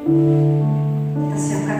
Kita siapkan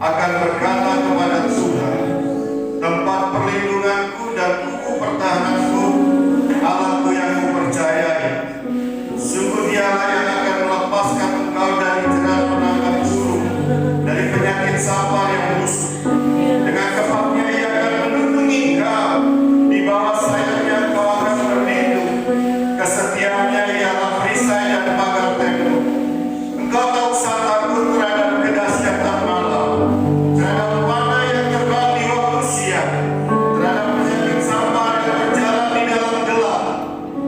akan berkata kepada Tuhan, tempat perlindunganku dan kuku pertahananku, Allahku yang kupercayai. Sungguh Dialah yang akan melepaskan engkau dari jerat penangkap burung, dari penyakit sampar yang busuk. Dengan kepaknya Ia akan melindungi engkau, di bawah sayapnya engkau akan berlindung. Kesetiaannya ialah perisai dan pagar tembok. Engkau tak usah takut terhadap kedahsyatan malam, terhadap panah yang terbang di waktu siang, terhadap penyakit sampar yang berjalan di dalam gelap,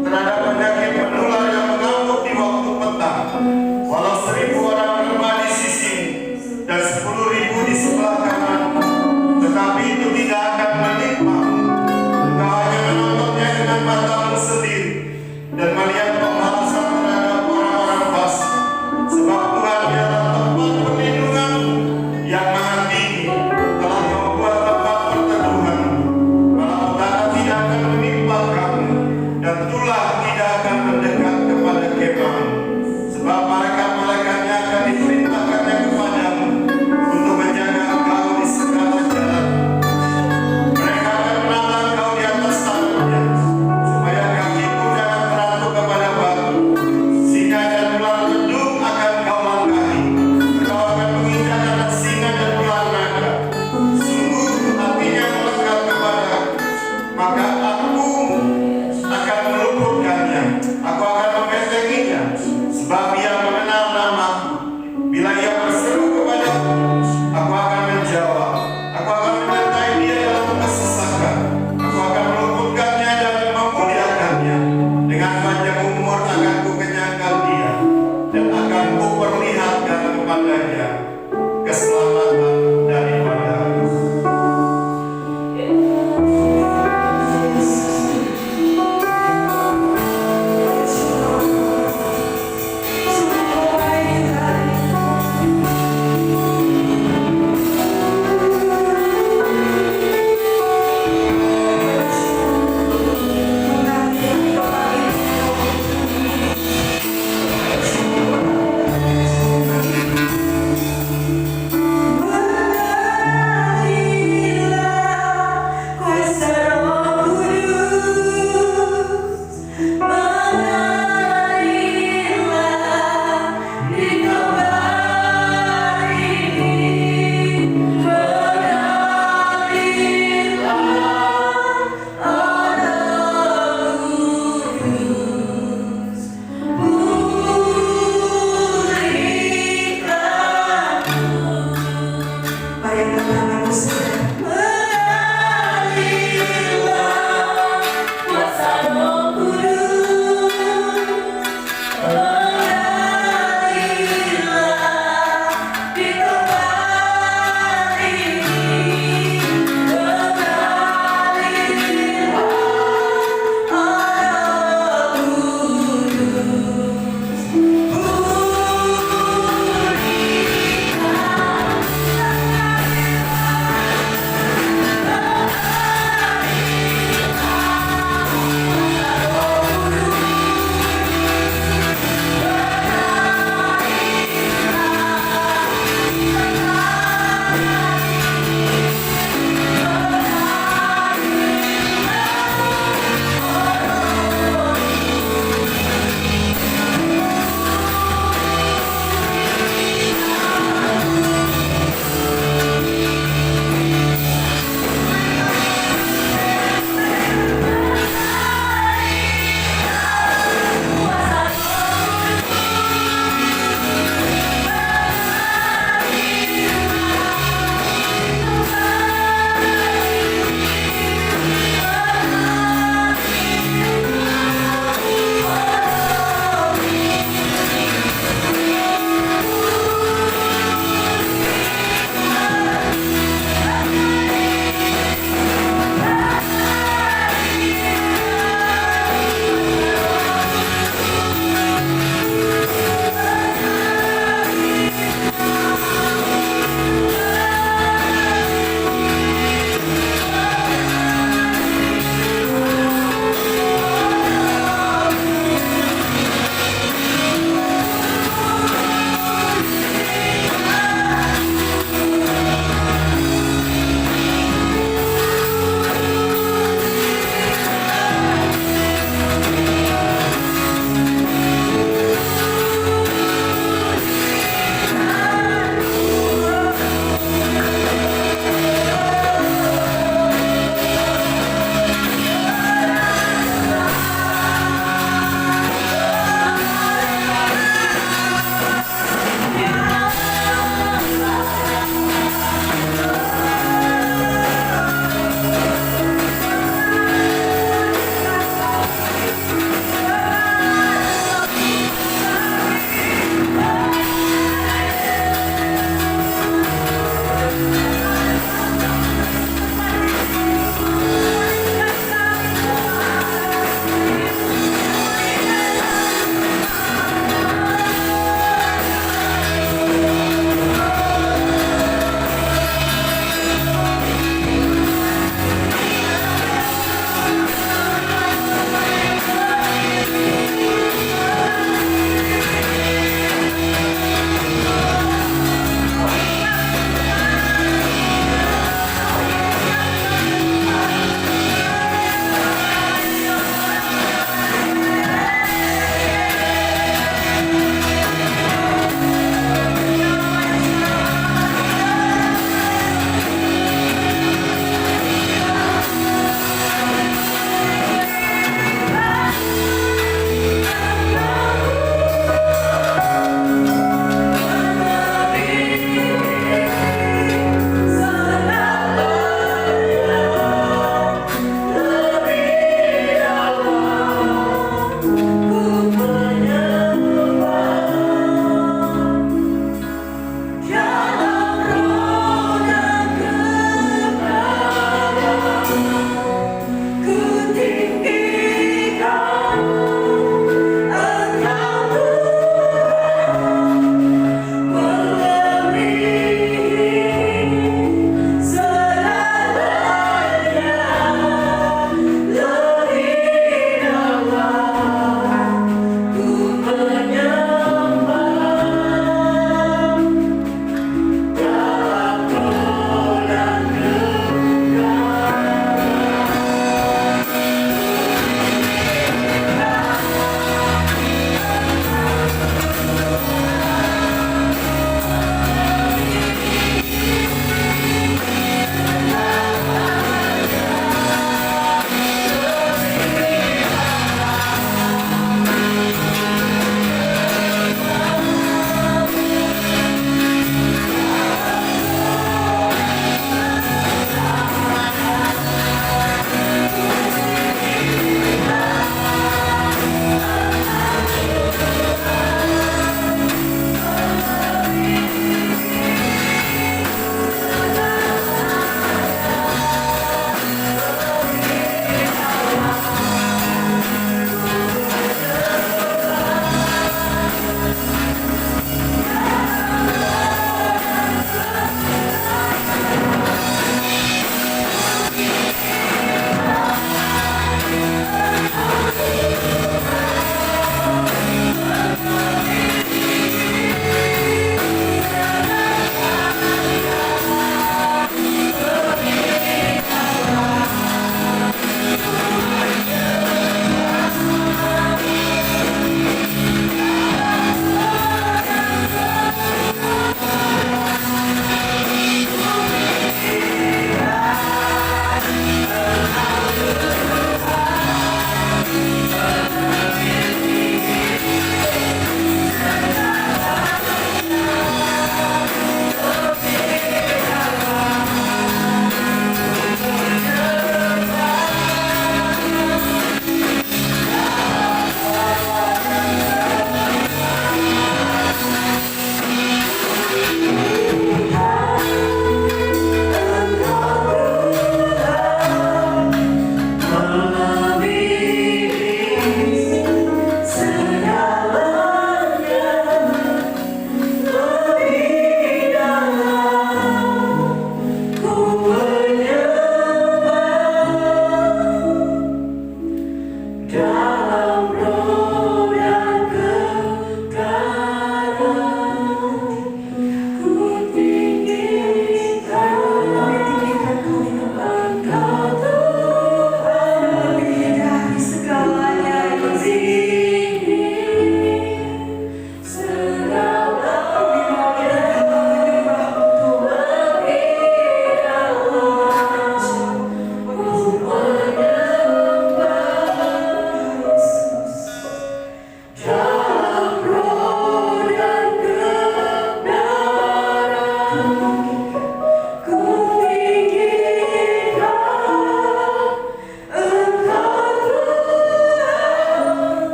terhadap penyakit menular yang mengamuk di waktu petang. Walau 1000 orang rebah di sisimu dan 10.000 di sebelah kananmu, tetapi itu tidak akan menimpamu. Engkau hanya menontonnya dengan matamu sendiri dan melihat pembalasan terhadap orang-orang fasik. Sebab Tuhan ialah tempat perlindunganmu yang maha tinggi, telah membuat tempat perteduhanmu. Malapetaka tidak akan menimpa kamu, dan tulah tidak akan mendekat kepada kemahmu. Sebab malaikat-malaikatnya akan diperintahkannya kepadamu untuk menjaga engkau di segala jalan. Mereka akan menata engkau di atas tangannya, supaya kakimu jangan teratup kepada batu. Singa dan ular redung akan kau langkahi. Engkau akan menginjak anak singa dan ular naga. Sungguh hatinya melekat kepadaku, maka aku akan meluputkannya. Aku akan membentenginya, sebab ia mengenal namaku. Bila ia berseru kepadaku, aku akan menjawab. Aku akan menyertai dia dalam kesesakan. Aku akan meluputkannya dan memuliakannya. Dengan panjang umur akan kukenyangkan dia, dan akan kuperlihatkan kepadanya keselamatan daripadaku.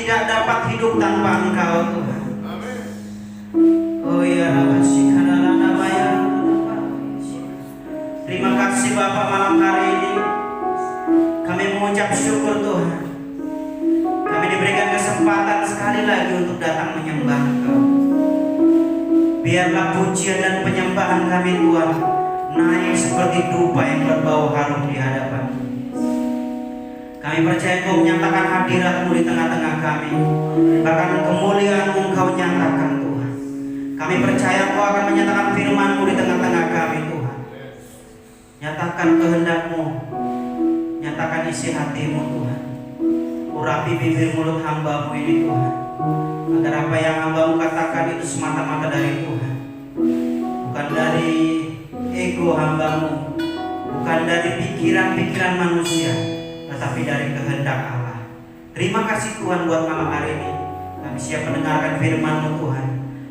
tidak dapat hidup tanpa Engkau Tuhan. Oh ya terima kasih Bapa, malam hari ini kami mengucap syukur Tuhan. Kami diberikan kesempatan sekali lagi untuk datang menyembah Engkau. Biarlah pujian dan penyembahan kami Tuhan naik seperti dupa yang berbau harum di hadapan. Kami percaya Engkau menyatakan hadirat-Mu di tengah-tengah kami. Bahkan kemuliaan-Mu Engkau nyatakan Tuhan. Kami percaya Engkau akan menyatakan firman-Mu di tengah-tengah kami Tuhan. Nyatakan kehendak-Mu, nyatakan isi hati-Mu Tuhan. Urapi bibir mulut hamba-Mu ini Tuhan, agar apa yang hamba-Mu katakan itu semata-mata dari Tuhan, bukan dari ego hamba-Mu, bukan dari pikiran-pikiran manusia, tetapi dari kehendak Allah. Terima kasih Tuhan buat malam hari ini. Kami siap mendengarkan firman-Mu Tuhan.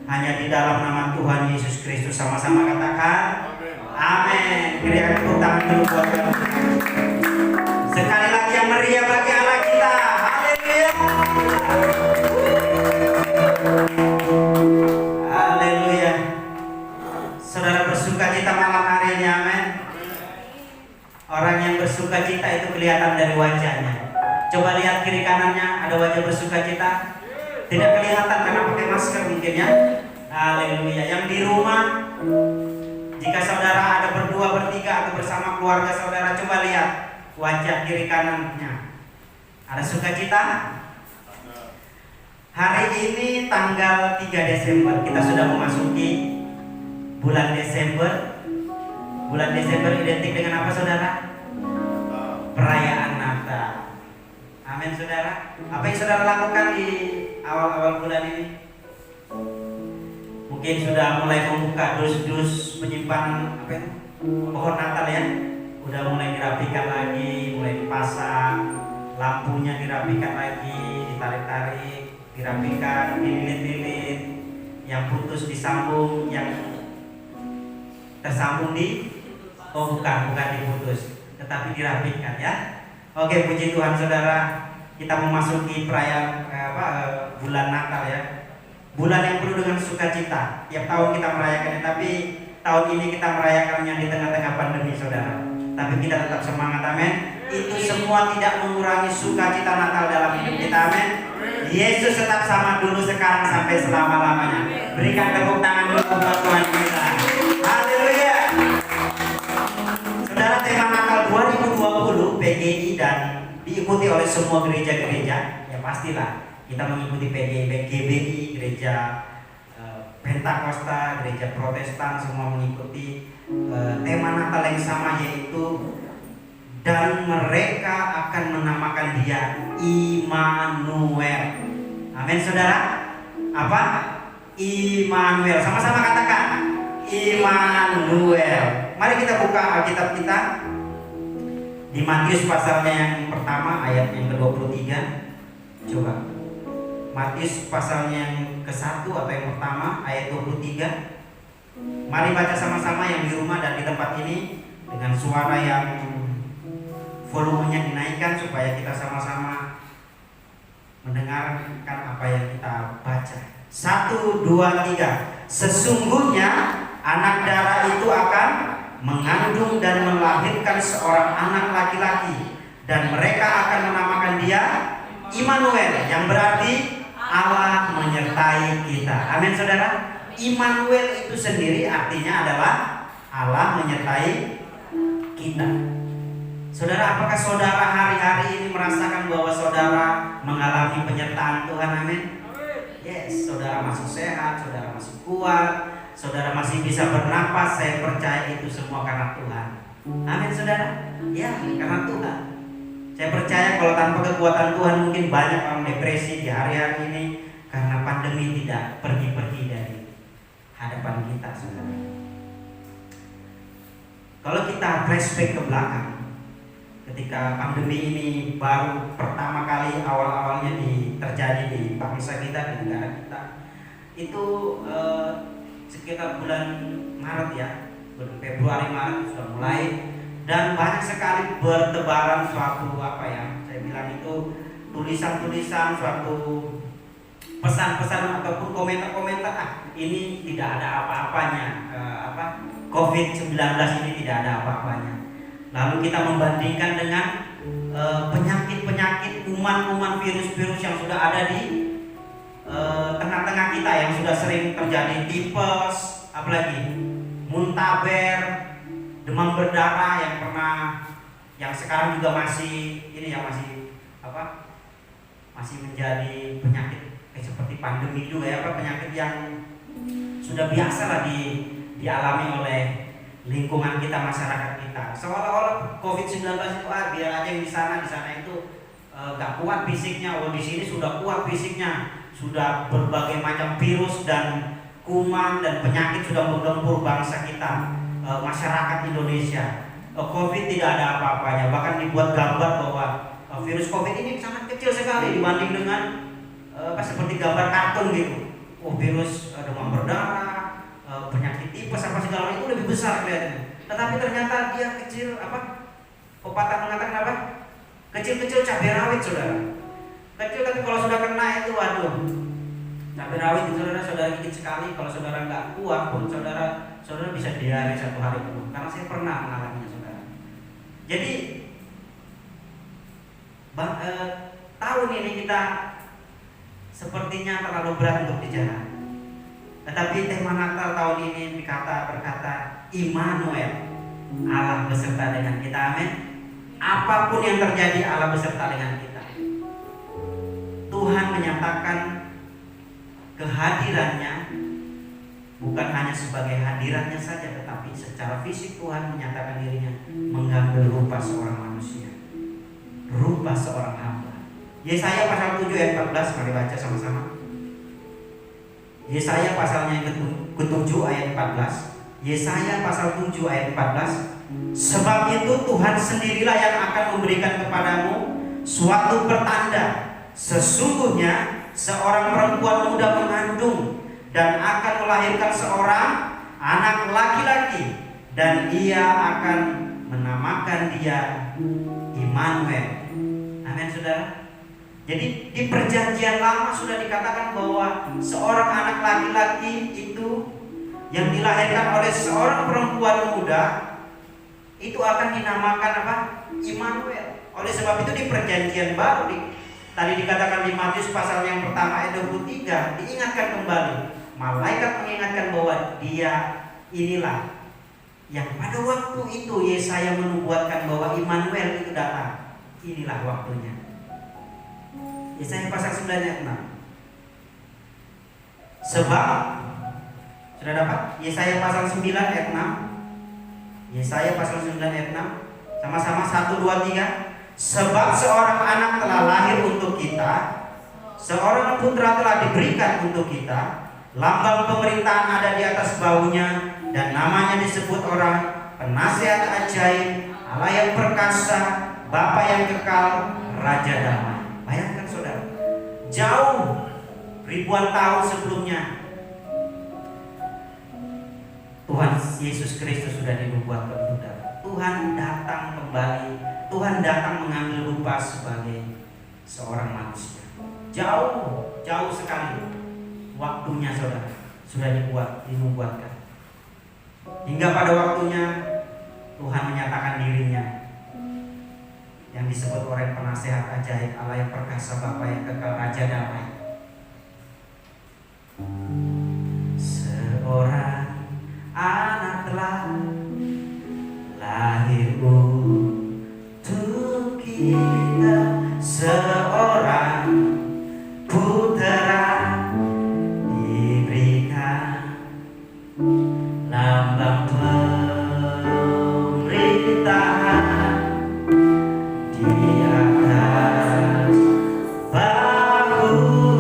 Hanya di dalam nama Tuhan Yesus Kristus, sama-sama katakan amin. Berikan tepuk tangan dulu buat kami. Sekali lagi yang meriah bagi Allah kita. Haleluya. Haleluya. Saudara bersuka cita malam hari ini, amin. Orang yang bersuka cita itu kelihatan dari wajahnya. Coba lihat kiri kanannya, ada wajah bersuka cita. Tidak kelihatan karena pakai masker mungkin ya. Haleluya. Yang di rumah, jika saudara ada berdua, bertiga atau bersama keluarga saudara, coba lihat wajah kiri kanannya. Ada sukacita? Hari ini tanggal 3 Desember, kita sudah memasuki bulan Desember. Bulan Desember identik dengan apa saudara? Perayaan Natal. Amin saudara. Apa yang saudara lakukan di awal-awal bulan ini? Mungkin sudah mulai membuka dus-dus penyimpanan apa itu? Pohon Natal ya. Udah mulai dirapikan lagi, mulai dipasang, lampunya dirapikan lagi, ditarik-tarik, dirapikan, dililit-lilit, yang putus disambung, yang tersambung bukan diputus, tetapi dirapikan ya. Oke, puji Tuhan saudara, kita memasuki perayaan bulan Natal ya. Bulan yang penuh dengan sukacita. Tiap tahun kita merayakannya, tapi tahun ini kita merayakannya di tengah-tengah pandemi saudara. Tapi kita tetap semangat, amin. Itu semua tidak mengurangi sukacita Natal dalam hidup kita, amin. Yesus tetap sama dulu, sekarang sampai selama-lamanya. Berikan tepuk tangan dulu buat Tuhan kita. Haleluya. Saudara, tema Natal 2020 PGI dan diikuti oleh semua gereja-gereja. Ya pastilah kita mengikuti PGBI, gereja Pentakosta, gereja Protestan, semua mengikuti tema Natal yang sama, yaitu dan mereka akan menamakan dia Immanuel. Amin saudara. Apa? Immanuel. Sama-sama katakan Immanuel. Mari kita buka Alkitab kita di Matius pasalnya yang pertama ayat yang ke-23. Coba Matius pasalnya yang ke-1 atau yang pertama ayat 23. Mari baca sama-sama yang di rumah dan di tempat ini dengan suara yang volumenya dinaikkan supaya kita sama-sama mendengarkan apa yang kita baca. 1, 2, 3. Sesungguhnya anak darah itu akan mengandung dan melahirkan seorang anak laki-laki, dan mereka akan menamakan dia Immanuel, yang berarti Allah menyertai kita. Amin saudara. Immanuel itu sendiri artinya adalah Allah menyertai kita. Saudara, apakah saudara hari-hari ini merasakan bahwa saudara mengalami penyertaan Tuhan? Amin. Yes, saudara masih sehat, saudara masih kuat, saudara masih bisa bernapas. Saya percaya itu semua karena Tuhan. Amin saudara. Ya, karena Tuhan. Saya percaya kalau tanpa kekuatan Tuhan mungkin banyak orang depresi di hari-hari ini karena pandemi tidak pergi-pergi dari hadapan kita, saudara. Kalau kita flashback ke belakang, ketika pandemi ini baru pertama kali awal-awalnya terjadi di bangsa kita, di negara kita, itu sekitar bulan Maret ya, bulan Februari Maret sudah mulai, dan banyak sekali bertebaran suatu saya bilang itu tulisan-tulisan, suatu pesan-pesan ataupun komentar-komentar, ini tidak ada apa-apanya, COVID-19 ini tidak ada apa-apanya. Lalu kita membandingkan dengan penyakit-penyakit, kuman-kuman, virus-virus yang sudah ada di tengah-tengah kita, yang sudah sering terjadi, tipes, apalagi muntaber, demam berdarah yang sekarang juga masih masih menjadi penyakit seperti pandemi juga ya, penyakit yang sudah biasa lah dialami oleh lingkungan kita, masyarakat kita. Seolah-olah COVID-19 itu biar aja yang di sana itu gak kuat fisiknya, di sini sudah kuat fisiknya, sudah berbagai macam virus dan kuman dan penyakit sudah menggempur bangsa kita, masyarakat Indonesia. COVID tidak ada apa-apanya, bahkan dibuat gambar bahwa virus COVID ini sangat kecil sekali dibanding dengan seperti gambar kartun gitu. Virus demam berdarah, penyakit tipes segala itu lebih besar kelihatannya. Tetapi ternyata dia kecil, pepatah mengatakan kecil-kecil cabai rawit, saudara. Kecil tapi kalau sudah kena itu cabai rawit itu saudara gigit sekali. Kalau saudara nggak kuat pun saudara bisa diare 1 hari penuh. Karena saya pernah mengalaminya, saudara. Jadi tahun ini kita sepertinya terlalu berat untuk dijalani. Tetapi tema Natal tahun ini berkata Immanuel, Allah beserta dengan kita. Amin. Apapun yang terjadi, Allah beserta dengan kita. Tuhan menyatakan kehadirannya bukan hanya sebagai hadirannya saja, tetapi secara fisik Tuhan menyatakan dirinya mengambil rupa seorang manusia, rupa seorang hamba. Yesaya pasal 7 ayat 14, mari baca sama-sama. Yesaya pasalnya yang ke-7 ayat 14. Yesaya pasal 7 ayat 14. Sebab itu Tuhan sendirilah yang akan memberikan kepadamu suatu pertanda. Sesungguhnya seorang perempuan muda mengandung dan akan melahirkan seorang anak laki-laki, dan ia akan menamakan dia Immanuel. Amin, saudara. Jadi di perjanjian lama sudah dikatakan bahwa seorang anak laki-laki itu yang dilahirkan oleh seorang perempuan muda itu akan dinamakan Immanuel. Oleh sebab itu di perjanjian baru tadi dikatakan di Matius pasal yang pertama ayat 23 diingatkan kembali. Malaikat mengingatkan bahwa dia inilah yang pada waktu itu Yesaya menubuatkan bahwa Immanuel itu datang. Inilah waktunya. Yesaya pasal 9 ayat 6. Sebab sudah dapat Yesaya pasal 9 ayat 6. Yesaya pasal 9 ayat 6. Sama-sama 1 2 3. Sebab seorang anak telah lahir untuk kita, seorang putra telah diberikan untuk kita, lambang pemerintahan ada di atas bahunya, dan namanya disebut orang Penasihat Ajaib, Allah yang perkasa, Bapa yang kekal, Raja Damai. Bayangkan saudara, jauh ribuan tahun sebelumnya Tuhan Yesus Kristus sudah dinubuatkan, saudara. Tuhan datang kembali, Tuhan datang mengambil rupa sebagai seorang manusia. Jauh sekali waktunya, saudara, sudah dinubuatkan. Hingga pada waktunya Tuhan menyatakan dirinya yang disebut orang Penasihat Ajaib, Allah yang perkasa, Bapa yang kekal, Raja Damai. Seorang anak telah lahir untuk kita, seorang putra diberikan, lambang pemerintahan di atas bahu.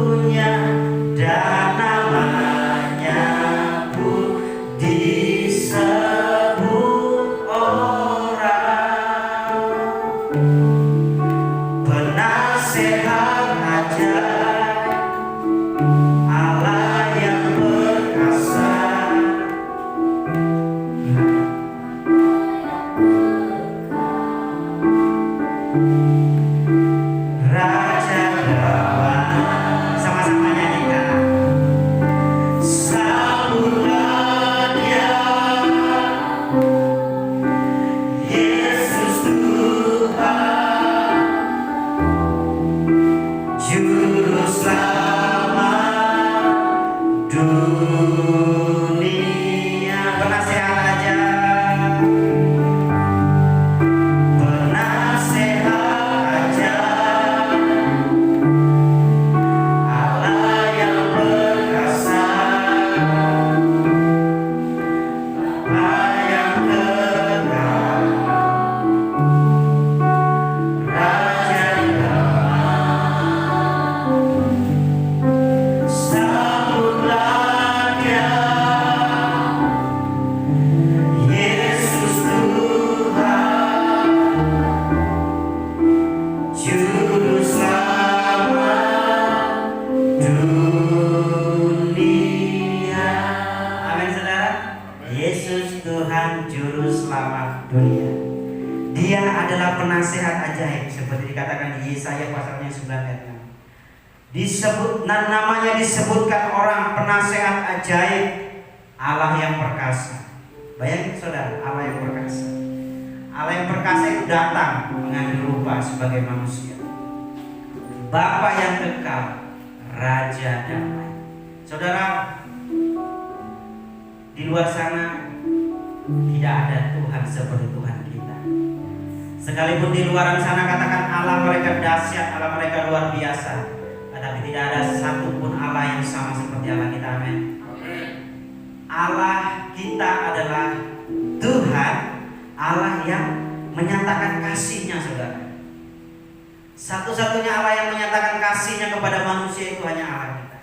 dunia. Amin saudara. Yesus Tuhan Juru Selamat dunia. Dia adalah penasehat ajaib seperti dikatakan di Yesaya pasalnya 9 ayat 6. Namanya disebutkan orang penasehat ajaib, Allah yang perkasa. Bayangin saudara, Allah yang perkasa. Allah yang perkasa itu datang mengambil rupa sebagai manusia. Bapa yang kekal, Raja damai. Saudara, di luar sana tidak ada Tuhan seperti Tuhan kita. Sekalipun di luar sana katakan Allah mereka dahsyat, Allah mereka luar biasa, tetapi tidak ada satupun Allah yang sama seperti Allah kita. Amin. Allah kita adalah Tuhan, Allah yang menyatakan kasih-Nya, saudara. Satu-satunya Allah yang menyatakan kasih-Nya kepada manusia itu hanya Allah kita.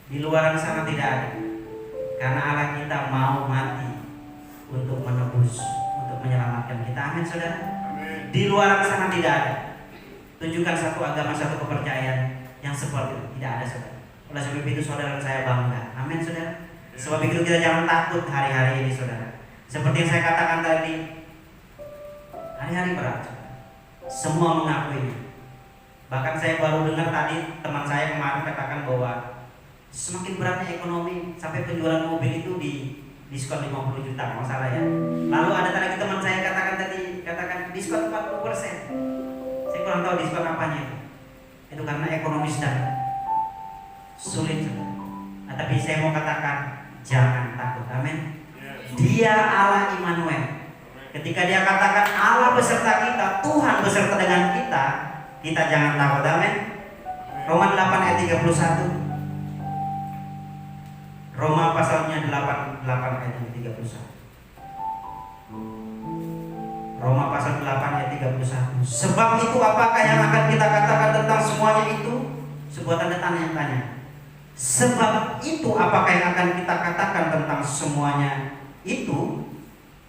Di luar sana tidak ada. Karena Allah kita mau mati untuk menebus, untuk menyelamatkan kita. Amin saudara. Amin. Di luar sana tidak ada. Tunjukkan satu agama, satu kepercayaan yang seperti itu. Tidak ada saudara. Oleh sebab itu saudara saya bangga. Amin saudara. Sebab itu kita jangan takut hari-hari ini saudara. Seperti yang saya katakan tadi, hari-hari berat saudara. Semua mengakuinya. Bahkan saya baru dengar tadi teman saya kemarin katakan bahwa semakin beratnya ekonomi sampai penjualan mobil itu di diskon 50 juta, nggak salah ya. Lalu ada lagi teman saya katakan diskon 40%. Saya kurang tahu diskon apanya itu. Itu karena ekonomi sedang sulit. Nah, tapi saya mau katakan jangan takut, amin. Dia Allah Immanuel. Ketika dia katakan Allah beserta kita, Tuhan beserta dengan kita jangan takut, amin. Roma 8 ayat 31. Roma pasalnya 8 ayat 31. Roma pasal 8 ayat 31. Sebab itu apakah yang akan kita katakan tentang semuanya itu? Sebuah tanda tanya yang tanya. Sebab itu apakah yang akan kita katakan tentang semuanya itu?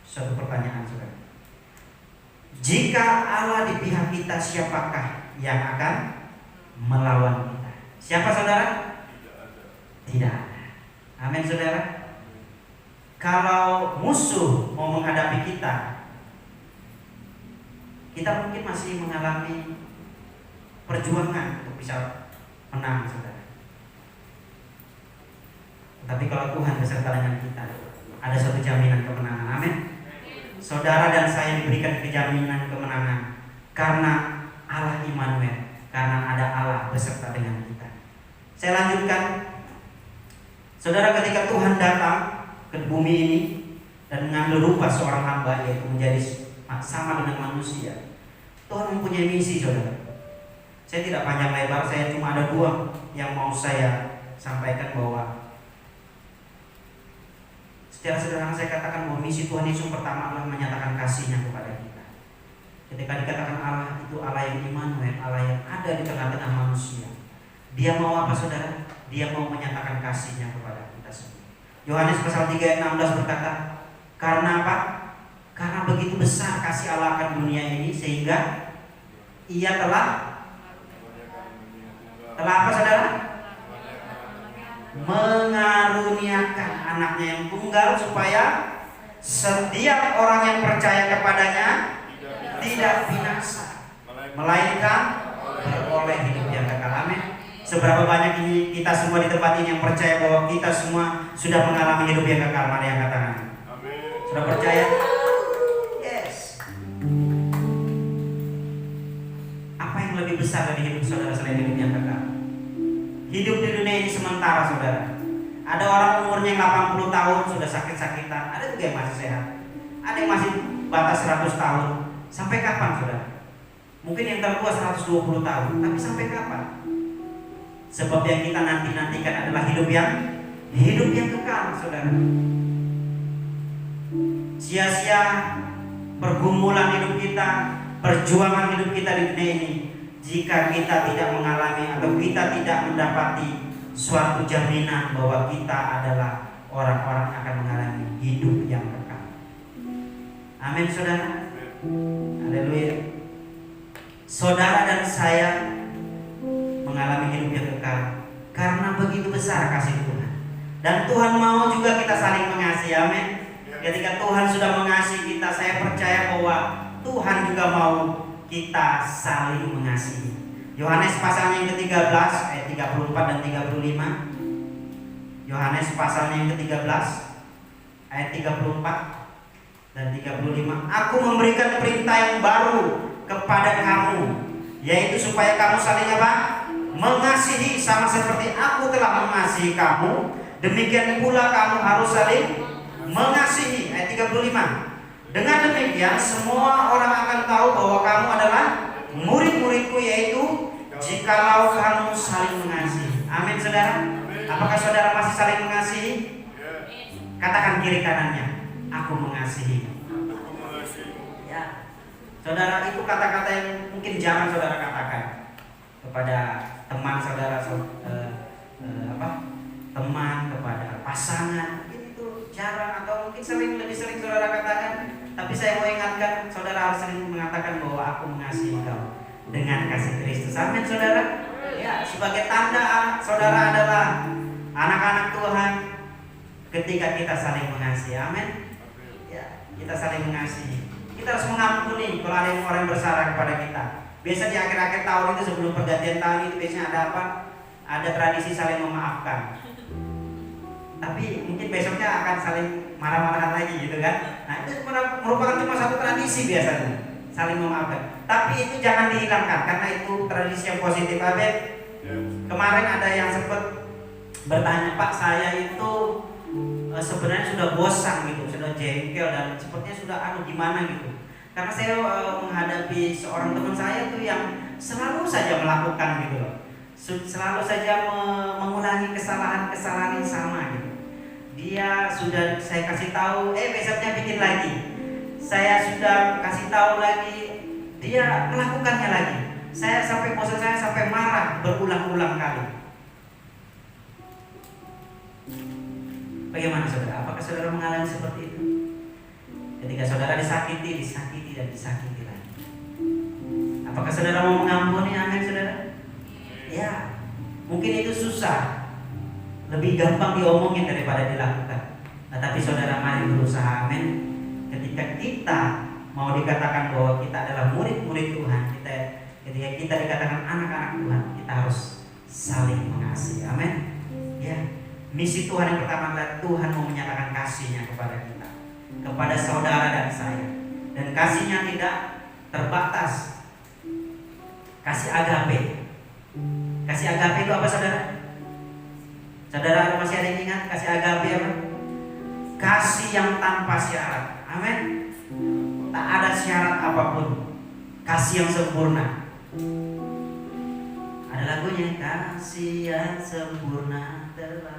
Satu pertanyaan saudara. Jika Allah di pihak kita, siapakah yang akan melawan kita? Siapa saudara? Tidak ada. Amin saudara. Kalau musuh mau menghadapi kita mungkin masih mengalami perjuangan untuk bisa menang saudara. Tapi kalau Tuhan beserta dengan kita, ada suatu jaminan kemenangan. Amin. Saudara dan saya diberikan kejaminan kemenangan karena Allah Immanuel, karena ada Allah beserta dengan kita. Saya lanjutkan. Saudara, ketika Tuhan datang ke bumi ini dan mengambil rupa seorang hamba, yaitu menjadi sama dengan manusia, Tuhan mempunyai misi saudara. Saya tidak panjang lebar, saya cuma ada 2 yang mau saya sampaikan. Bahwa secara sederhana saya katakan bahwa misi Tuhan Yesus pertama adalah menyatakan kasih-Nya kepada kita. Ketika dikatakan Allah itu Allah yang Immanuel, Allah yang ada di tengah-tengah manusia, Dia mau apa saudara? Dia mau menyatakan kasih-Nya kepada kita semua. Yohanes pasal 3 ayat 16 berkata, karena apa? Karena begitu besar kasih Allah akan dunia ini, sehingga Ia telah apa saudara? Mengaruniakan anaknya yang tunggal, supaya setiap orang yang percaya kepadanya tidak binasa, melainkan beroleh hidup yang kekal. Amin. Seberapa banyak ini kita semua di tempat ini yang percaya bahwa kita semua sudah mengalami hidup yang kekal? Mari yang katakan amin. Sudah percaya? Yes. Apa yang lebih besar dari hidup saudara selain hidup yang kekal? Hidup di dunia ini sementara saudara. Ada orang umurnya yang 80 tahun sudah sakit-sakitan, ada juga yang masih sehat, ada yang masih batas 100 tahun. Sampai kapan saudara? Mungkin yang tertua 120 tahun, tapi sampai kapan? Sebab yang kita nanti-nantikan adalah hidup yang kekal saudara. Sia-sia pergumulan hidup kita, perjuangan hidup kita di dunia ini, jika kita tidak mengalami atau kita tidak mendapati suatu jaminan bahwa kita adalah orang-orang yang akan mengalami hidup yang kekal. Amin saudara. Haleluya. Saudara dan saya mengalami hidup yang kekal besar kasih Tuhan. Dan Tuhan mau juga kita saling mengasihi. Amin. Ketika Tuhan sudah mengasihi kita, saya percaya bahwa Tuhan juga mau kita saling mengasihi. Yohanes pasalnya yang ke-13 ayat 34 dan 35. Yohanes pasalnya yang ke-13 ayat 34 dan 35. Aku memberikan perintah yang baru kepada kamu, yaitu supaya kamu saling apa? Mengasihi, sama seperti aku telah mengasihi kamu, demikian pula kamu harus saling mengasihi. Ayat 35. Dengan demikian semua orang akan tahu bahwa kamu adalah murid-muridku, yaitu jikalau kamu saling mengasihi. Amin, saudara. Apakah saudara masih saling mengasihi? Katakan kiri kanannya, aku mengasihi. Ya, saudara, itu kata-kata yang mungkin jarang saudara katakan kepada teman saudara, teman, kepada pasangan. Itu jarang, atau mungkin lebih sering saudara katakan. Tapi saya mau ingatkan, saudara harus sering mengatakan bahwa aku mengasihi kau dengan kasih Kristus. Amin, saudara. Ya, sebagai tanda saudara adalah anak-anak Tuhan ketika kita saling mengasihi. Amin. Ya, kita saling mengasihi. Kita harus mengampuni kalau ada orang bersalah kepada kita. Biasa di akhir-akhir tahun itu, sebelum pergantian tahun itu biasanya ada apa? Ada tradisi saling memaafkan. Tapi mungkin besoknya akan saling marah-marahan lagi gitu kan. Nah, itu merupakan cuma satu tradisi biasanya, saling memaafkan. Tapi itu jangan dihilangkan karena itu tradisi yang positif. Amin. Kemarin ada yang sempat bertanya, Pak, saya itu sebenarnya sudah bosan gitu, sudah jengkel dan sepertinya sudah gimana gitu. Karena saya menghadapi seorang teman saya tuh yang selalu saja melakukan gitu loh. Selalu saja mengulangi kesalahan-kesalahan yang sama gitu. Dia sudah saya kasih tahu, besoknya bikin lagi. Saya sudah kasih tahu lagi, dia melakukannya lagi. Saya sampai bosan, saya sampai marah berulang-ulang kali. Bagaimana saudara? Apakah saudara mengalami seperti itu? Ketika saudara disakiti dan disakiti lagi. Apakah saudara mau mengampuni? Amin, saudara. Ya, mungkin itu susah, lebih gampang diomongin daripada dilakukan. Nah, tapi saudara mari berusaha. Amin. Ketika kita mau dikatakan bahwa kita adalah murid-murid Tuhan, ketika kita dikatakan anak-anak Tuhan, kita harus saling mengasihi. Amin. Ya. Misi Tuhan yang pertama adalah Tuhan mau menyatakan kasih-Nya kepada kita, kepada saudara dan saya. Dan kasih-Nya tidak terbatas. Kasih agape. Kasih agape itu apa, saudara? Saudara masih ada yang ingat kasih agape apa? Kasih yang tanpa syarat. Amin. Tak ada syarat apapun. Kasih yang sempurna. Ada lagunya, kasih yang sempurna telah.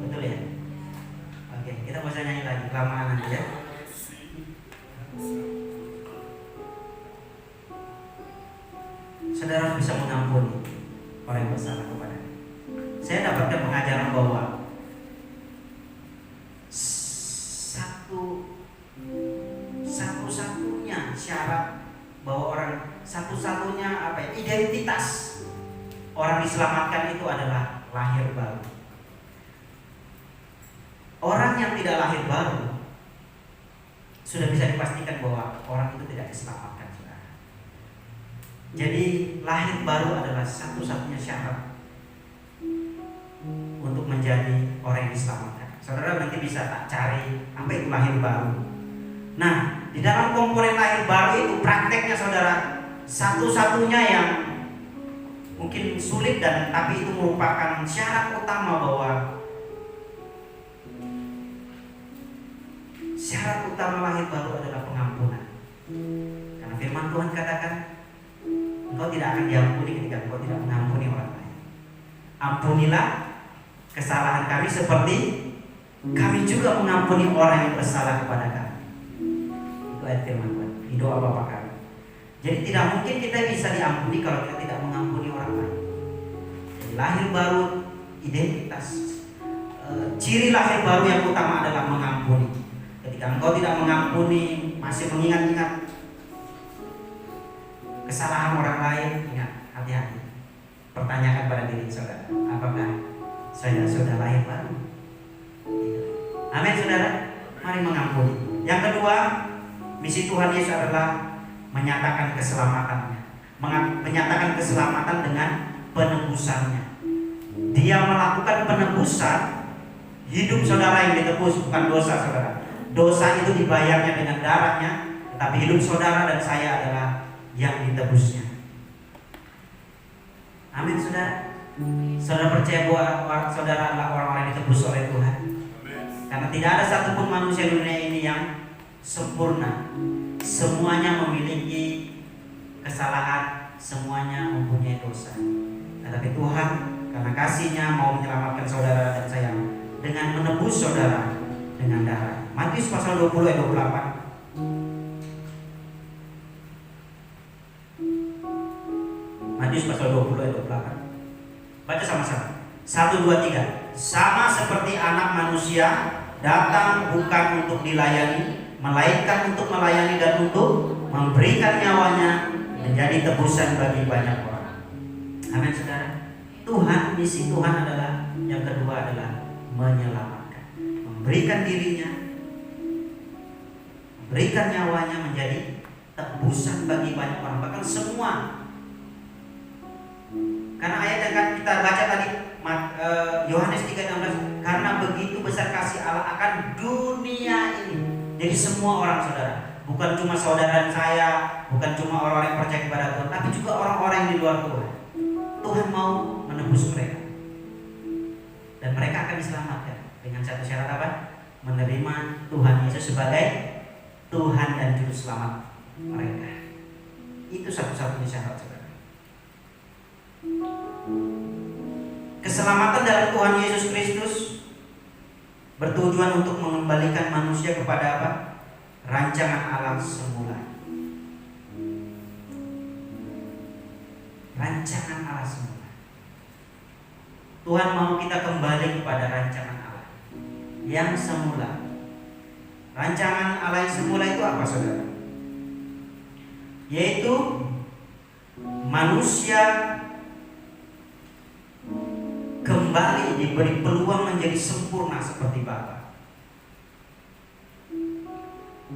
Betul ya? Oke, kita mau nyanyi lagi, kelamaan nanti ya. Saudara bisa mengampuni orang yang bersalah kepada. Saya dapatkan pengajaran bahwa satu-satunya syarat bahwa satu-satunya identitas orang diselamatkan itu adalah lahir baru. Orang yang tidak lahir baru sudah bisa dipastikan bahwa orang itu tidak diselamatkan, saudara. Jadi lahir baru adalah satu-satunya syarat untuk menjadi orang yang diselamatkan. Saudara nanti bisa tak cari apa itu lahir baru. Nah, di dalam komponen lahir baru itu prakteknya, saudara, satu-satunya yang mungkin sulit tapi itu merupakan syarat utama bahwa syarat utama lahir baru adalah pengampunan. Karena firman Tuhan katakan, engkau tidak akan diampuni ketika engkau tidak mengampuni orang lain. Ampunilah kesalahan kami seperti kami juga mengampuni orang yang bersalah kepada kami. Itu ayat firman Tuhan di doa Bapa kami. Jadi tidak mungkin kita bisa diampuni kalau kita tidak mengampuni orang lain. Jadi lahir baru, identitas, ciri lahir baru yang utama adalah mengampuni. Ketika engkau tidak mengampuni, masih mengingat-ingat kesalahan orang lain, ingat, hati-hati. Pertanyakan pada diri saudara, apakah saudara yang baru. Amin saudara. Mari mengampuni. Yang kedua, misi Tuhan Yesus adalah menyatakan keselamatannya, menyatakan keselamatan dengan penebusannya. Dia melakukan penebusan. Hidup saudara yang ditebus bukan dosa saudara. Dosa itu dibayarnya dengan darahnya, tetapi hidup saudara dan saya adalah yang ditebusnya. Amin saudara. Saudara percaya bahwa saudara adalah orang-orang yang ditebus oleh Tuhan. Karena tidak ada satupun manusia di dunia ini yang sempurna. Semuanya memiliki kesalahan, semuanya mempunyai dosa. Tetapi Tuhan karena kasih-Nya mau menyelamatkan saudara dan saya dengan menebus saudara dengan darah. Matius pasal 20 ayat 28. Matius pasal 20 ayat 28. Baca sama-sama. 1, 2, 3. Sama seperti anak manusia datang bukan untuk dilayani, melainkan untuk melayani dan untuk memberikan nyawanya menjadi tebusan bagi banyak orang. Amin saudara. Tuhan, misi Tuhan adalah yang kedua adalah menyelamatkan, memberikan dirinya, memberikan nyawanya menjadi tebusan bagi banyak orang, bahkan semua. Karena ayat yang kan kita baca tadi Yohanes 3:16, karena begitu besar kasih Allah akan dunia ini. Jadi semua orang saudara, bukan cuma saudara saya, bukan cuma orang-orang yang percaya kepada Tuhan, tapi juga orang-orang yang di luar Tuhan. Tuhan mau menebus mereka, dan mereka akan diselamatkan dengan satu syarat apa? Menerima Tuhan Yesus sebagai Tuhan dan Juru Selamat mereka. Itu satu-satunya syarat saudara. Keselamatan dalam Tuhan Yesus Kristus bertujuan untuk mengembalikan manusia kepada apa? Rancangan Allah semula. Rancangan Allah semula. Tuhan mau kita kembali kepada rancangan Allah yang semula. Rancangan Allah yang semula itu apa saudara? Yaitu manusia kembali diberi peluang menjadi sempurna seperti Bapa.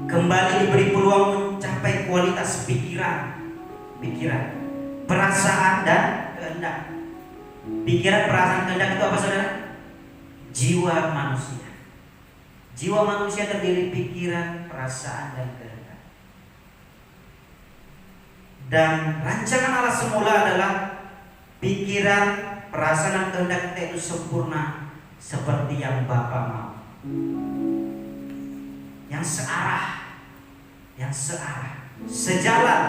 Kembali diberi peluang mencapai kualitas pikiran, perasaan dan kehendak. Pikiran, perasaan, kehendak itu apa saudara? Jiwa manusia. Jiwa manusia terdiri pikiran, perasaan dan kehendak. Dan rancangan Allah semula adalah pikiran, perasaan dan kehendak kita itu sempurna seperti yang Bapa mau. Yang searah, sejalan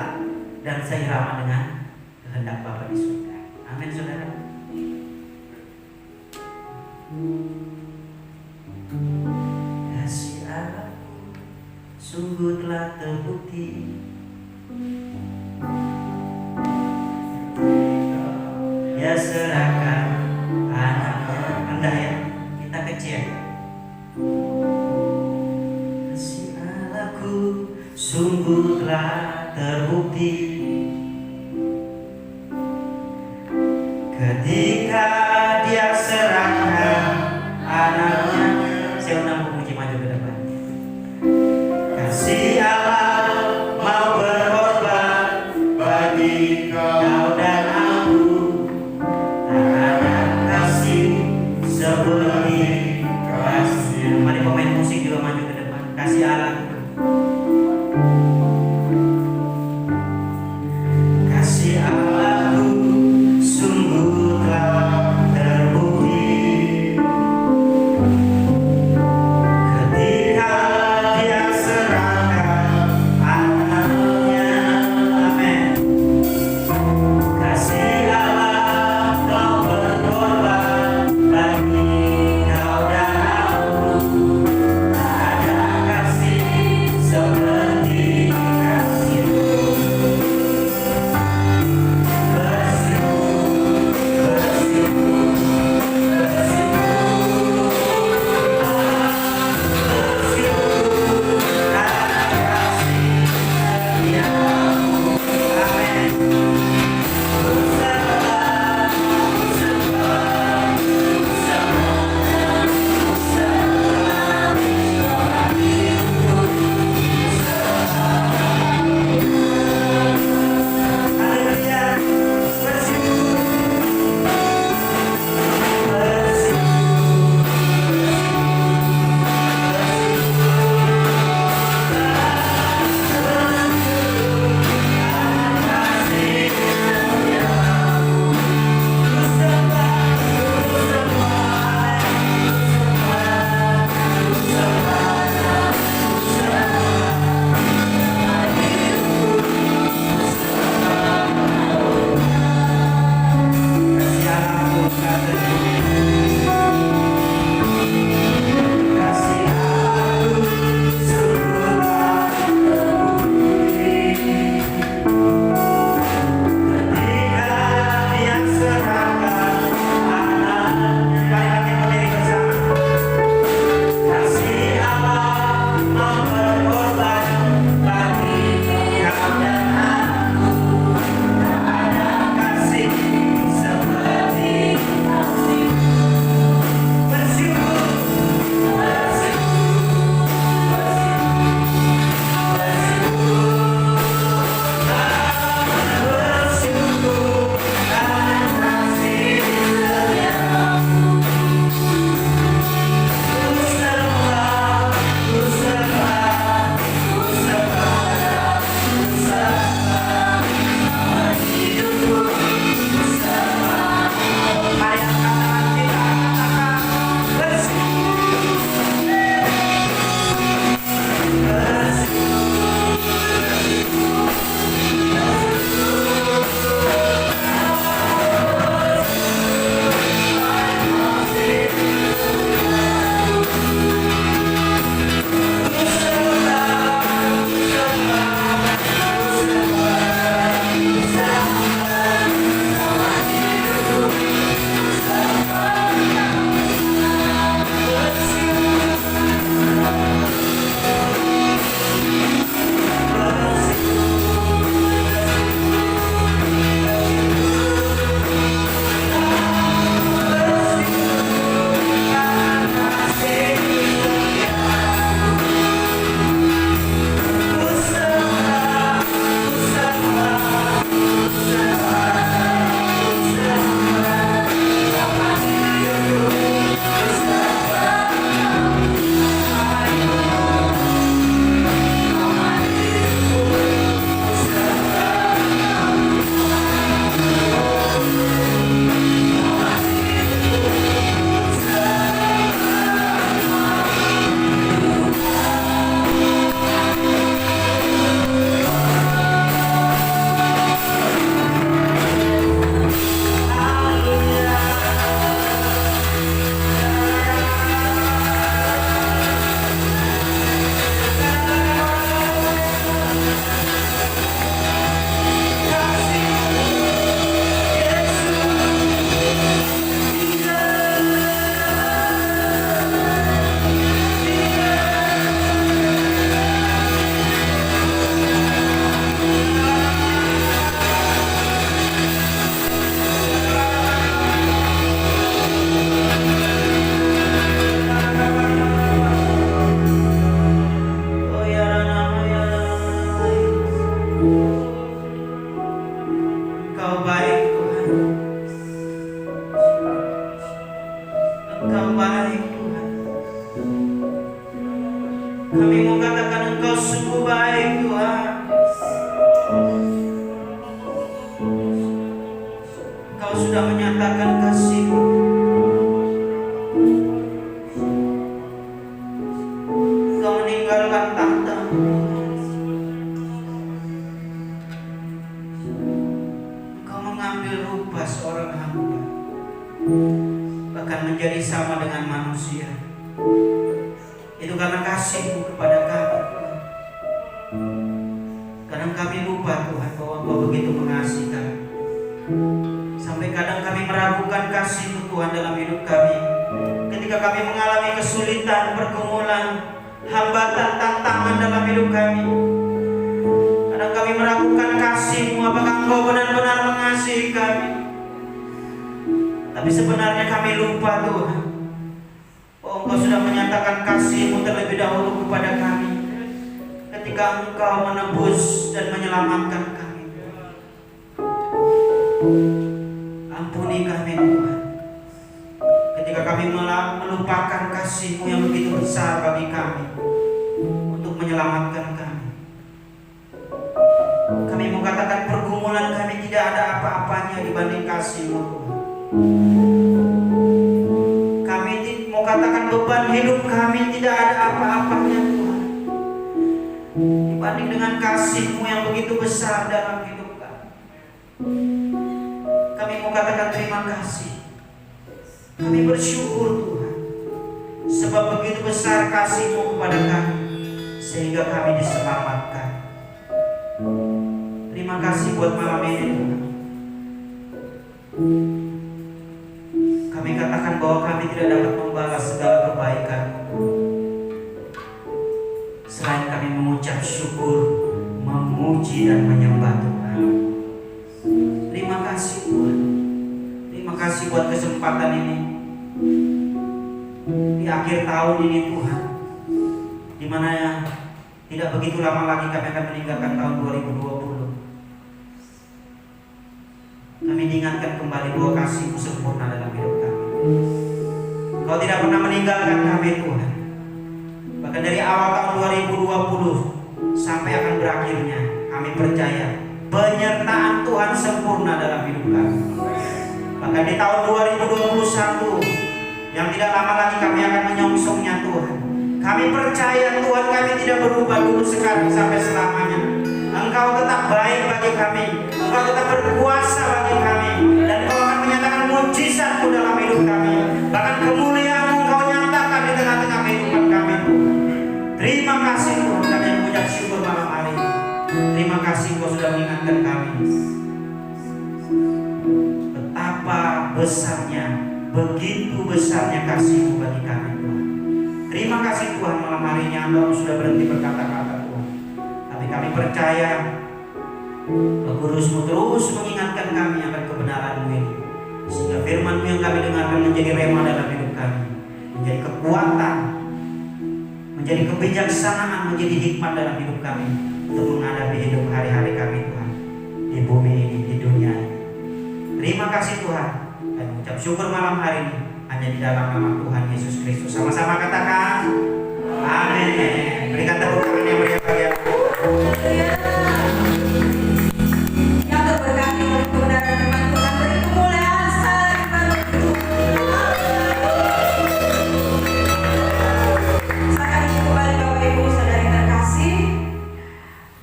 dan seirama dengan kehendak Bapa di surga. Amin saudara. Kasih Allah sungguh telah terbukti. Ya serahkan anaknya. Rendah ya, kita kecil. Kasih Allahku sungguh telah terbukti ketika Dia serahkan anaknya. Saya undang pemuji maju ke depan. Kasih Allah mau berkorban bagi kau dan aku. Seperti kasih. Mari pemain musik juga maju ke depan. Kasih Allah. Kasih Allahku sungguh telah terbukti ketika Dia serahkan anaknya. Amin. Kasih Allah mau berkorban bagi kau dan aku. Ada kasih seperti kasih-Mu. Kami mau katakan Engkau sungguh baik Tuhan. Engkau sudah menyatakan kasih-Mu. Engkau meninggalkan tahta-Mu. Engkau mengambil rupa seorang hamba, bahkan menjadi sama dengan manusia. Itu karena kasih-Mu kepada kami, Tuhan. Kadang kami lupa Tuhan bahwa Engkau begitu mengasihi kami. Sampai kadang kami meragukan kasih-Mu Tuhan dalam hidup kami. Ketika kami mengalami kesulitan, pergumulan, hambatan, tantangan dalam hidup kami, kadang kami meragukan kasih-Mu, apakah Engkau benar-benar mengasihi kami. Tapi sebenarnya kami lupa Tuhan, oh Engkau sudah menyatakan kasih-Mu terlebih dahulu kepada kami ketika Engkau menebus dan menyelamatkan kami. Ampuni kami Tuhan, ketika kami melupakan kasih-Mu yang begitu besar bagi kami untuk menyelamatkan kami. Kami mau katakan pergumulan kami tidak ada apa-apanya dibanding kasih-Mu Tuhan. Kami mau katakan beban hidup kami tidak ada apa-apanya Tuhan dibanding dengan kasih-Mu yang begitu besar dalam hidup kami. Kami mau katakan terima kasih. Kami bersyukur Tuhan, sebab begitu besar kasih-Mu kepada kami sehingga kami diselamatkan. Terima kasih buat malam ini Tuhan. Kami katakan bahwa kami tidak dapat membalas segala kebaikan-Mu selain kami mengucap syukur, memuji dan menyembah Tuhan. Terima kasih Tuhan. Terima kasih buat kesempatan ini di akhir tahun ini Tuhan, di mana tidak begitu lama lagi kami akan meninggalkan tahun 2020. Kami diingatkan kembali bahwa kasih-Mu sempurna dalam hidup kami. Kau tidak pernah meninggalkan kami Tuhan. Bahkan dari awal tahun 2020 sampai akan berakhirnya, kami percaya penyertaan Tuhan sempurna dalam hidup kami. Bahkan di tahun 2021 yang tidak lama lagi kami akan menyongsongnya Tuhan. Kami percaya Tuhan, kami tidak berubah dulu sekarang sampai selamanya. Engkau tetap baik bagi kami, Engkau tetap berkuasa bagi kami, dan Engkau akan menyatakan mujizat-Mu dalam hidup kami. Bahkan kemuliaan-Mu Engkau nyatakan di tengah-tengah kehidupan kami. Terima kasih Tuhan, kami mengucap syukur malam hari ini. Terima kasih Engkau sudah mengingatkan kami betapa besarnya, begitu besarnya kasih-Mu bagi kami Tuhan. Terima kasih Tuhan, malam hari ini Hamba-Mu sudah berhenti berkata-kata Tuhan. Tapi kami percaya Pengurus-Mu terus mengingatkan kami akan kebenaran-Mu ini, sehingga firman-Mu yang kami dengarkan menjadi rema dalam hidup kami, menjadi kekuatan, menjadi kebijaksanaan, menjadi hikmat dalam hidup kami untuk menghadapi hidup hari-hari kami Tuhan di bumi ini, di dunia ini. Terima kasih Tuhan, dan ucap syukur malam hari ini hanya di dalam nama Tuhan Yesus Kristus. Sama-sama katakan amin. Berikan tepuk tangan yang meriah bagi aku. Yang terberkati oleh kebenaran firman Tuhan, beri kemuliaan sekali lagi bagi Tuhan. Silakan isi kembali Bapak Ibu Saudari terkasih.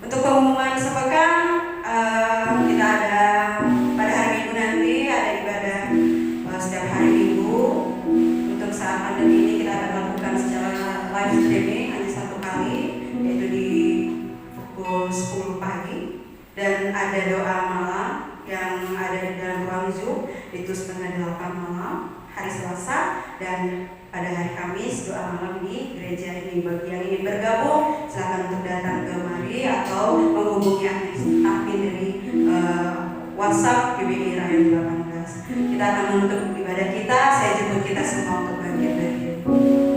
Untuk pengumuman sepekan, kita ada pada hari Minggu nanti ada ibadah setiap hari Minggu. Untuk saat pandemi ini kita akan lakukan secara live streaming hanya satu kali, yaitu di pukul 10 pagi. Dan ada doa malam yang ada di dalam ruang Zoom itu setengah 8 malam hari Selasa, dan pada hari Kamis doa malam di gereja ini. Bagi yang ingin bergabung silakan untuk datang kemari atau menghubungi admin dari WhatsApp GBI Rayon 18. Kita akan menutup ibadah kita. Saya jemput kita semua untuk bagian dari ini. Oh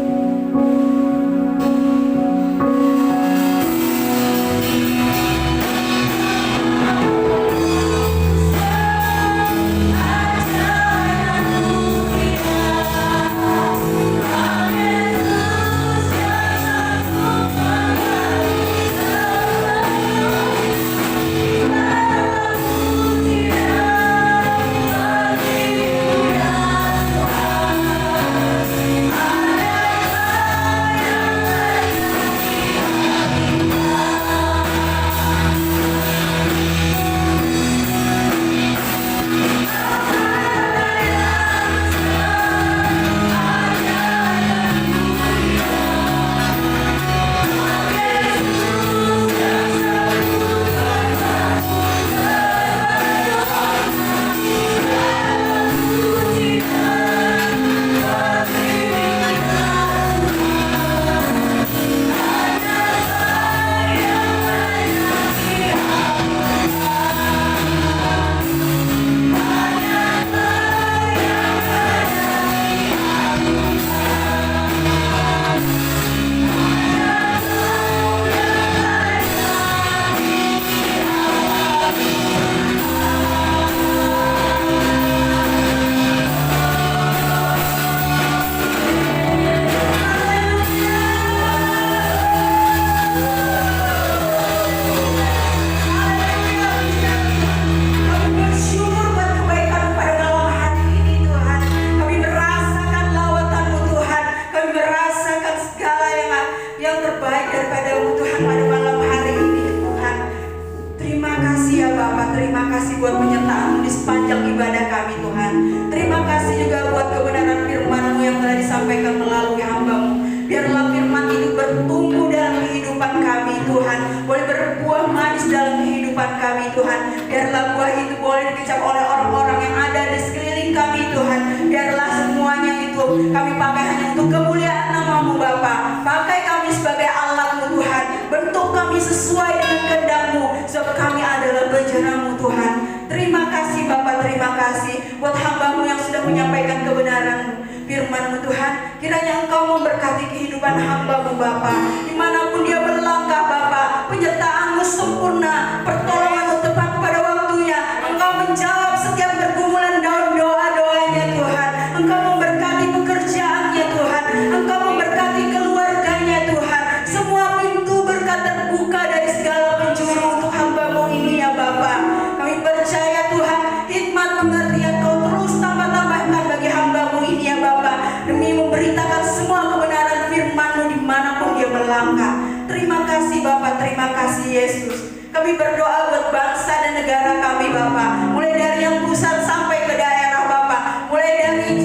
kasih buat penyertaan-Mu di sepanjang ibadah kami Tuhan. Terima kasih juga buat kebenaran firman-Mu yang telah disampaikan melalui hamba-Mu. Biarlah firman itu bertumbuh dalam kehidupan kami Tuhan, boleh berbuah manis dalam kehidupan kami Tuhan. Biarlah buah itu boleh dikecap oleh orang-orang yang ada di sekeliling kami Tuhan. Biarlah semuanya itu kami pakai hanya untuk kemuliaan nama-Mu Bapa. Pakai kami sebagai alat-Mu Tuhan. Bentuk kami sesuai dengan kehendak-Mu, sebab kami adalah bejana-Mu Tuhan. Terima kasih Bapa, terima kasih buat hamba-Mu yang sudah menyampaikan kebenaran-Mu, firman-Mu Tuhan. Kiranya Engkau memberkati kehidupan hamba-Mu Bapa, dimanapun dia berlangkah Bapa. Penyertaan-Mu sempurna, pertolongan-Mu tepat pada waktunya. Engkau menjawab setiap pergumulan dalam doa-doanya Tuhan. Engkau memberkati pekerjaannya Tuhan. Engkau memberkati keluarganya Tuhan. Semua pintu berkat terbuka dari segala penjuru untuk hamba-Mu ini ya Bapa. Kami percaya Tuhan, hikmat pengertian Kau terus tambah-tambahkan bagi hamba-Mu ini ya Bapa, demi memberitakan semua kebenaran firman-Mu dimanapun dia melangkah. Terima kasih Bapa, terima kasih Yesus. Kami berdoa buat bangsa dan negara kami Bapa, mulai dari yang pusat sampai ke daerah Bapa, mulai dari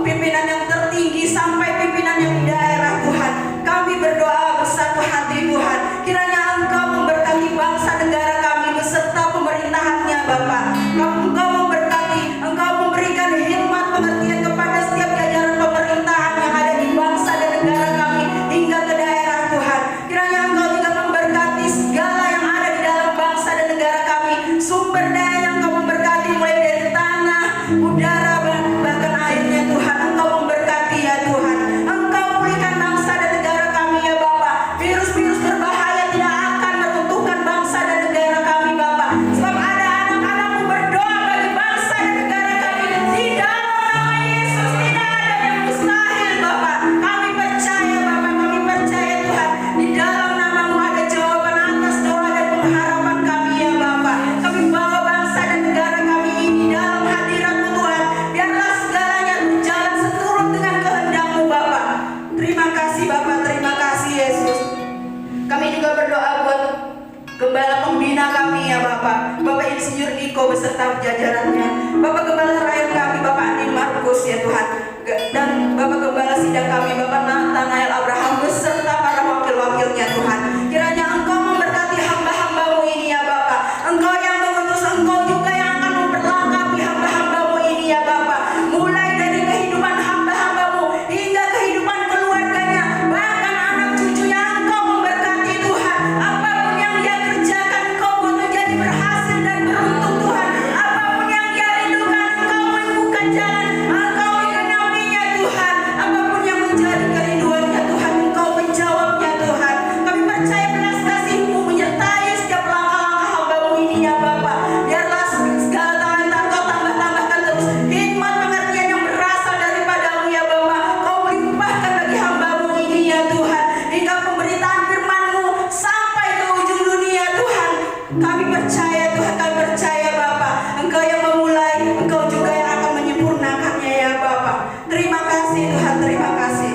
pimpinan yang tertinggi sampai pimpinan yang di daerah Tuhan. Kami berdoa bersatu hati Tuhan, kiranya Engkau memberkati bangsa negara kami beserta pemerintahannya Bapa. Engkau memberkati, Engkau memberikan hikmat pengertian kepada setiap jajaran pemerintahan yang ada di bangsa dan negara kami hingga ke daerah Tuhan. Kiranya Engkau juga memberkati segala yang ada di dalam bangsa dan negara kami, sumber daya yang Engkau memberkati mulai dari tanah, udara, bahkan airnya Tuhan. Engkau memberkati ya Tuhan. Engkau pulihkan bangsa dan negara kami ya Bapa. Virus-virus berbahaya tidak akan meruntuhkan bangsa dan negara kami Bapa, sebab ada anak-anak-Mu berdoa bagi bangsa dan negara kami. Di dalam nama Yesus tidak ada yang mustahil Bapa. Kami percaya Bapa, kami percaya Tuhan, di dalam nama-Mu ada jawaban atas doa dan pengharapan kami ya Bapa. Kami bawa bangsa dan negara kami ini dalam hadirat-Mu Tuhan. Biarlah segalanya berjalan seturut dengan kehendak-Mu Bapa. Terima kasih Bapa, terima kasih Yesus. Kami juga berdoa buat Gembala pembina kami ya Bapak, Bapak Insinyur Niko beserta jajarannya, Bapak Gembala Rakyat kami, Bapak Andin Markus ya Tuhan, dan Bapak Gembala Sidang kami, Bapak Nathanael Abraham beserta para wakil-wakilnya Tuhan. Kiranya Engkau memberkati hamba-hamba-Mu ini ya Bapak. Engkau yang mengutus, Engkau juga yang akan memperlengkapi hamba-hamba-Mu ini ya Bapak. Mulai dari kehidupan hamba-hamba-Mu hingga kehidupan keluarganya, bahkan anak cucunya, Engkau memberkati Tuhan. Apapun yang dia kerjakan, Engkau buat menjadi berhasil dan beruntung Tuhan. Apapun yang dia rindukan, Engkau membuka jalan, Engkau menyamainya Tuhan. Apapun yang menjadi kerinduannya Tuhan, Engkau menjawabnya Tuhan. Kami percaya belas kasih-Mu menyertai setiap langkah-langkah hamba-Mu ini ya Bapak. Biarlah segala talenta Engkau tambah-tambahkan terus, hikmat pengertian yang berasal daripada-Mu ya Bapak. Kau limpahkan bagi hamba-Mu ini ya Tuhan, hingga pemberitaan firman-Mu sampai ke ujung dunia Tuhan. Kami percaya Tuhan, kami percaya Bapak. Engkau yang memulai, Engkau juga yang akan menyempurnakannya ya Bapak. Terima kasih Tuhan, terima kasih.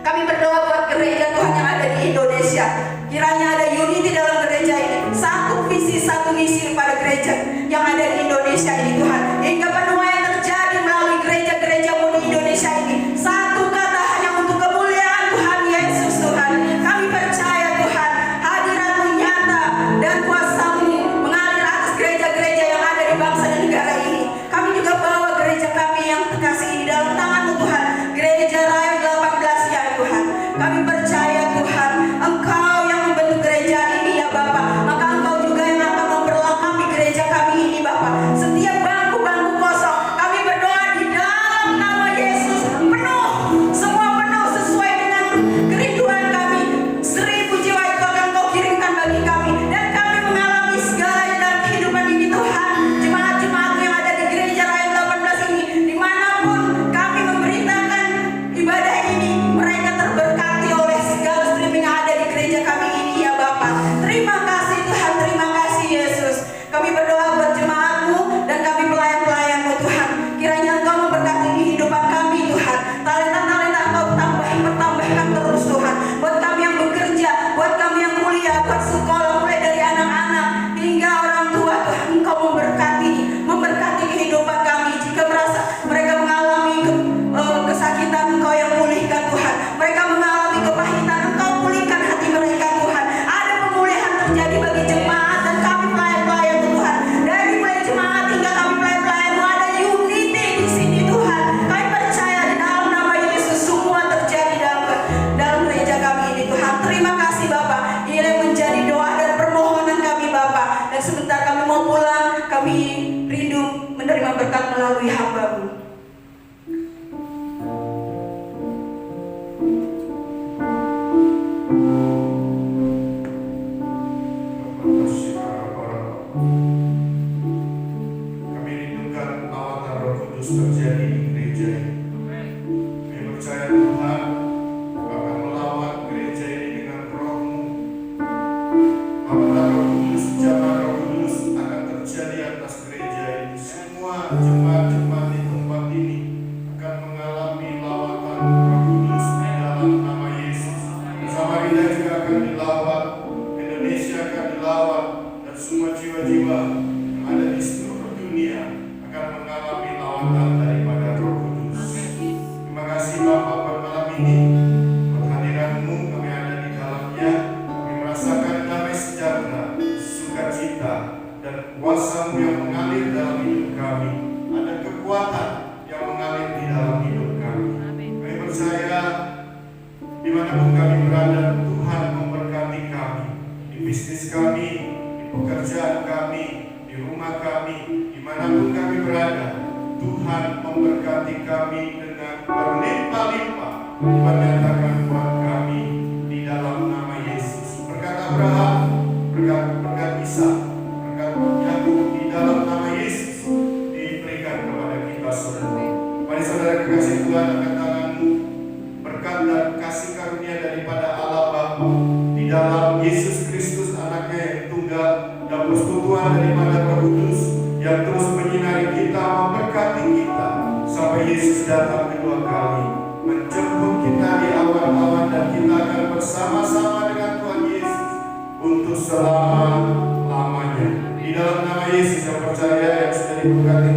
Kami berdoa buat gereja Tuhan yang ada di Indonesia. Kiranya ada unity dalam gereja ini, satu visi, satu misi pada gereja yang ada di Indonesia ini Tuhan, hingga penuaian terjadi melalui gereja-gereja-Mu di Indonesia ini. Satu kata hanya untuk kemuliaan Tuhan Yesus Tuhan. Kami percaya Tuhan, hadirat-Mu nyata dan kuasa-Mu mengalir atas gereja-gereja yang ada di bangsa dan negara ini. Kami juga bawa gereja kami yang terkasih ini dalam tangan-Mu Tuhan, Gereja Raya 18 ya Tuhan. Kami percaya Tuhan, Engkau yang membentuk gereja ini ya Bapak, maka Engkau juga yang akan memperlengkapi gereja kami ini Bapak. Setiap bangku-bangku kosong ini. Kehadiran-Mu kami ada di dalamnya, kami merasakan damai sejahtera, sukacita, dan kuasa-Mu yang mengalir dalam hidup kami. Ada kekuatan yang mengalir di dalam hidup kami. Kami percaya dimanapun kami berada, Tuhan memberkati kami. Di bisnis kami, di pekerjaan kami, di rumah kami, dimanapun kami berada, Tuhan memberkati kami dengan berlimpah-limpah. Tuhan nyatakan buat kami di dalam nama Yesus. Berkat Abraham, berkat Ishak, berkat Yakub, di dalam nama Yesus diberikan kepada kita semua. Mari saudara kekasih Tuhan, angkat tangan-Mu. Berkat dan kasih karunia daripada Allah Bapa di dalam Yesus Kristus anaknya yang tunggal, dan persekutuan daripada Roh Kudus yang terus menyinari kita, memberkati kita sampai Yesus datang kedua kali, menjemput kita di awan-awan, dan kita akan bersama-sama dengan Tuhan Yesus untuk selama-lamanya. Di dalam nama Yesus yang percaya, yang sudah diberkati